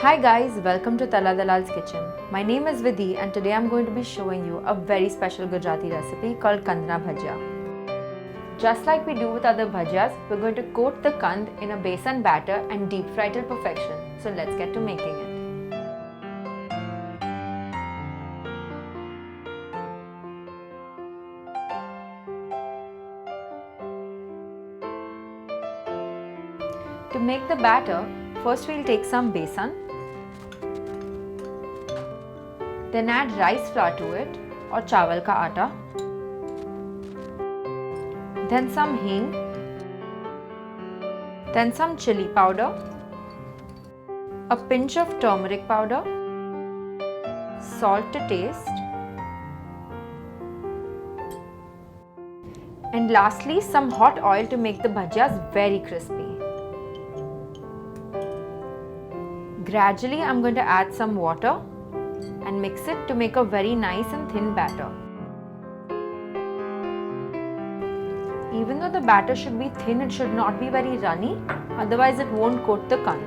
Hi guys, welcome to Tarla Dalal's kitchen. My name is Vidhi and today I'm going to be showing you a very special Gujarati recipe called Kandna Bhajia. Just like we do with other bhajias, we're going to coat the kand in a besan batter and deep fry till perfection. So let's get to making it. To make the batter, first we'll take some besan. Then add rice flour to it or chawal ka atta. Then some hing. Then some chili powder. A pinch of turmeric powder. Salt to taste. And lastly, some hot oil to make the bhajias very crispy. Gradually, I'm going to add some water and mix it to make a very nice and thin batter. Even though the batter should be thin, it should not be very runny, otherwise it won't coat the kand.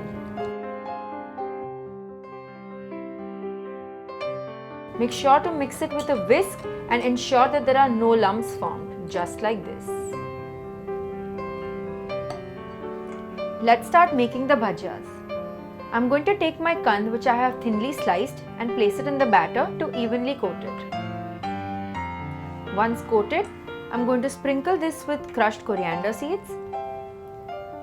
Make sure to mix it with a whisk and ensure that there are no lumps formed, just like this. Let's start making the bhajias. I'm going to take my kand, which I have thinly sliced, and place it in the batter to evenly coat it. Once coated, I'm going to sprinkle this with crushed coriander seeds,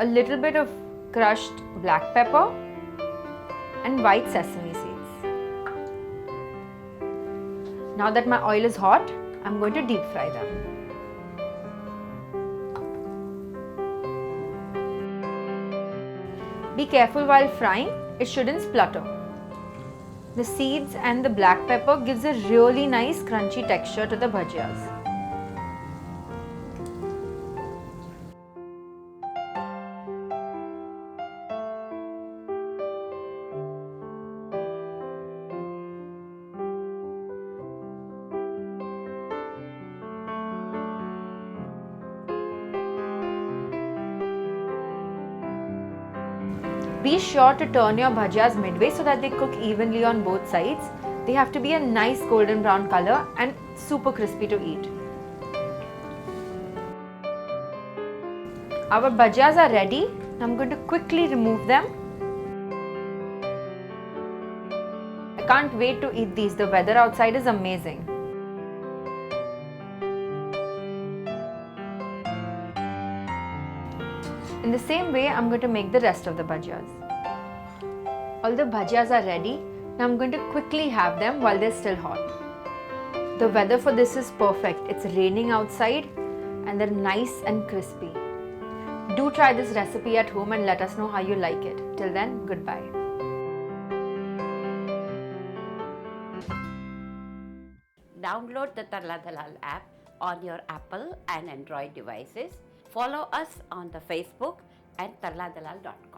a little bit of crushed black pepper, and white sesame seeds. Now that my oil is hot, I'm going to deep fry them. Be careful while frying, it shouldn't splutter. The seeds and the black pepper gives a really nice crunchy texture to the bhajias. Be sure to turn your bhajias midway so that they cook evenly on both sides. They have to be a nice golden brown color and super crispy to eat. Our bhajias are ready. I'm going to quickly remove them. I can't wait to eat these. The weather outside is amazing. In the same way, I'm going to make the rest of the bhajias. All the bhajias are ready. Now I'm going to quickly have them while they're still hot. The weather for this is perfect. It's raining outside and they're nice and crispy. Do try this recipe at home and let us know how you like it. Till then, goodbye. Download the Tarla Dalal app on your Apple and Android devices. Follow us on the Facebook and tarladalal.com.